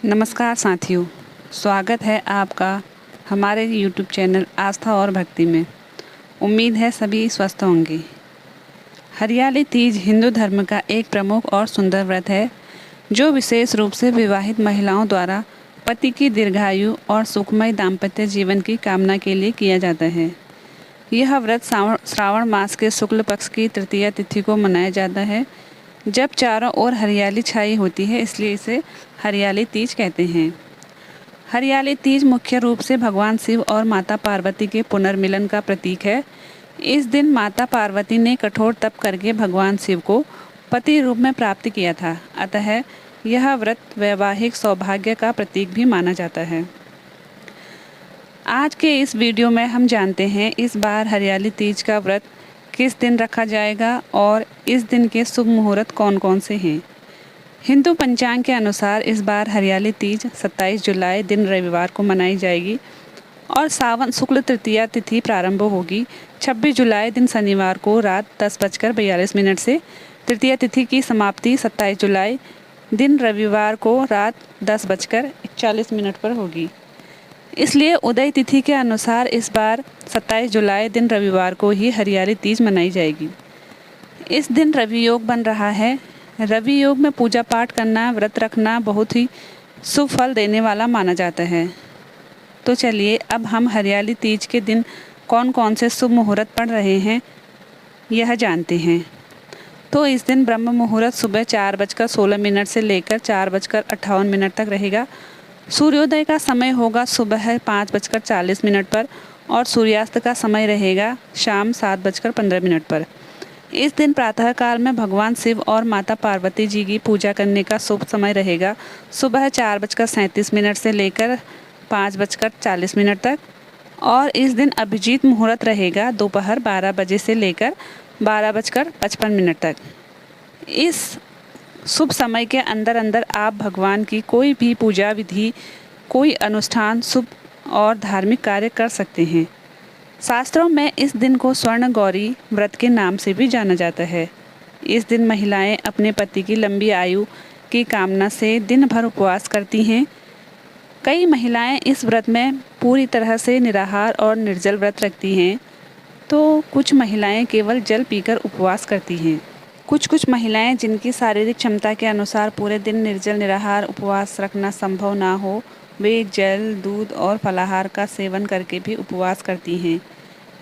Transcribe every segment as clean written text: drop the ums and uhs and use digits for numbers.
नमस्कार साथियों, स्वागत है आपका हमारे YouTube चैनल आस्था और भक्ति में। उम्मीद है सभी स्वस्थ होंगे। हरियाली तीज हिंदू धर्म का एक प्रमुख और सुंदर व्रत है, जो विशेष रूप से विवाहित महिलाओं द्वारा पति की दीर्घायु और सुखमय दाम्पत्य जीवन की कामना के लिए किया जाता है। यह व्रत श्रावण मास के शुक्ल पक्ष की तृतीया तिथि को मनाया जाता है, जब चारों ओर हरियाली छाई होती है, इसलिए इसे हरियाली तीज कहते हैं। हरियाली तीज मुख्य रूप से भगवान शिव और माता पार्वती के पुनर्मिलन का प्रतीक है। इस दिन माता पार्वती ने कठोर तप करके भगवान शिव को पति रूप में प्राप्त किया था, अतः यह व्रत वैवाहिक सौभाग्य का प्रतीक भी माना जाता है। आज के इस वीडियो में हम जानते हैं इस बार हरियाली तीज का व्रत किस दिन रखा जाएगा और इस दिन के शुभ मुहूर्त कौन कौन से हैं। हिंदू पंचांग के अनुसार इस बार हरियाली तीज 27 जुलाई दिन रविवार को मनाई जाएगी और सावन शुक्ल तृतीया तिथि प्रारंभ होगी 26 जुलाई दिन शनिवार को रात 10:42 से। तृतीया तिथि की समाप्ति 27 जुलाई दिन रविवार को रात 10:41 पर होगी। इसलिए उदय तिथि के अनुसार इस बार 27 जुलाई दिन रविवार को ही हरियाली तीज मनाई जाएगी। इस दिन रवि योग बन रहा है। रवि योग में पूजा पाठ करना, व्रत रखना बहुत ही शुभ फल देने वाला माना जाता है। तो चलिए अब हम हरियाली तीज के दिन कौन कौन से शुभ मुहूर्त पड़ रहे हैं यह जानते हैं। तो इस दिन ब्रह्म मुहूर्त सुबह 4:16 से लेकर 4:58 तक रहेगा। सूर्योदय का समय होगा सुबह 5:40 पर और सूर्यास्त का समय रहेगा शाम 7:15 पर। इस दिन प्रातःकाल में भगवान शिव और माता पार्वती जी की पूजा करने का शुभ समय रहेगा सुबह 4:37 से लेकर 5:40 तक। और इस दिन अभिजीत मुहूर्त रहेगा दोपहर 12 बजे से लेकर 12:55 तक। इस शुभ समय के अंदर आप भगवान की कोई भी पूजा विधि, कोई अनुष्ठान, शुभ और धार्मिक कार्य कर सकते हैं। शास्त्रों में इस दिन को स्वर्ण गौरी व्रत के नाम से भी जाना जाता है। इस दिन महिलाएं अपने पति की लंबी आयु की कामना से दिन भर उपवास करती हैं। कई महिलाएं इस व्रत में पूरी तरह से निराहार और निर्जल व्रत रखती हैं, तो कुछ महिलाएं केवल जल पीकर उपवास करती हैं। कुछ महिलाएं जिनकी शारीरिक क्षमता के अनुसार पूरे दिन निर्जल निराहार उपवास रखना संभव ना हो, वे जल, दूध और फलाहार का सेवन करके भी उपवास करती हैं।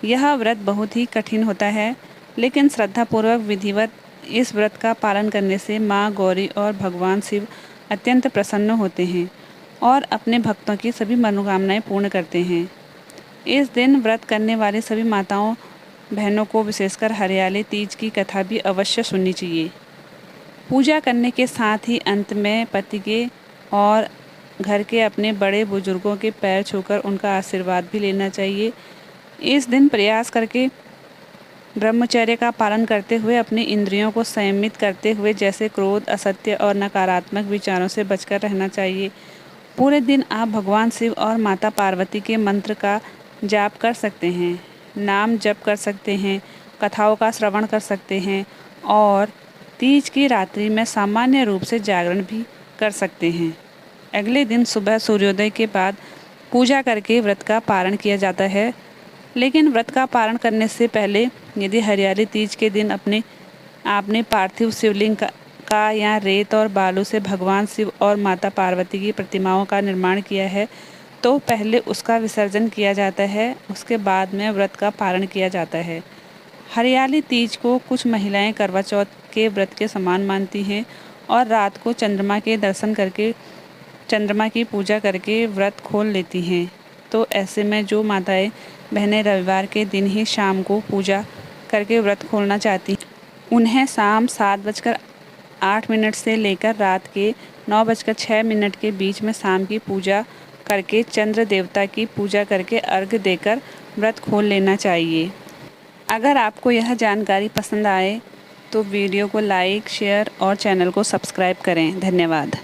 यह व्रत बहुत ही कठिन होता है, लेकिन श्रद्धापूर्वक विधिवत इस व्रत का पालन करने से माँ गौरी और भगवान शिव अत्यंत प्रसन्न होते हैं और अपने भक्तों की सभी मनोकामनाएं पूर्ण करते हैं। इस दिन व्रत करने वाली सभी माताओं बहनों को विशेषकर हरियाली तीज की कथा भी अवश्य सुननी चाहिए। पूजा करने के साथ ही अंत में पति के और घर के अपने बड़े बुजुर्गों के पैर छूकर उनका आशीर्वाद भी लेना चाहिए। इस दिन प्रयास करके ब्रह्मचर्य का पालन करते हुए अपनी इंद्रियों को संयमित करते हुए, जैसे क्रोध, असत्य और नकारात्मक विचारों से बचकर रहना चाहिए। पूरे दिन आप भगवान शिव और माता पार्वती के मंत्र का जाप कर सकते हैं, नाम जप कर सकते हैं, कथाओं का श्रवण कर सकते हैं और तीज की रात्रि में सामान्य रूप से जागरण भी कर सकते हैं। अगले दिन सुबह सूर्योदय के बाद पूजा करके व्रत का पारण किया जाता है। लेकिन व्रत का पारण करने से पहले यदि हरियाली तीज के दिन आपने पार्थिव शिवलिंग का या रेत और बालू से भगवान शिव और माता पार्वती की प्रतिमाओं का निर्माण किया है, तो पहले उसका विसर्जन किया जाता है, उसके बाद में व्रत का पारण किया जाता है। हरियाली तीज को कुछ महिलाएं करवा चौथ के व्रत के समान मानती हैं और रात को चंद्रमा के दर्शन करके, चंद्रमा की पूजा करके व्रत खोल लेती हैं। तो ऐसे में जो माताएं बहनें रविवार के दिन ही शाम को पूजा करके व्रत खोलना चाहती हैं, उन्हें शाम 7:08 से लेकर रात के 9:06 के बीच में शाम की पूजा करके चंद्र देवता की पूजा करके अर्घ्य देकर व्रत खोल लेना चाहिए। अगर आपको यह जानकारी पसंद आए तो वीडियो को लाइक, शेयर और चैनल को सब्सक्राइब करें। धन्यवाद।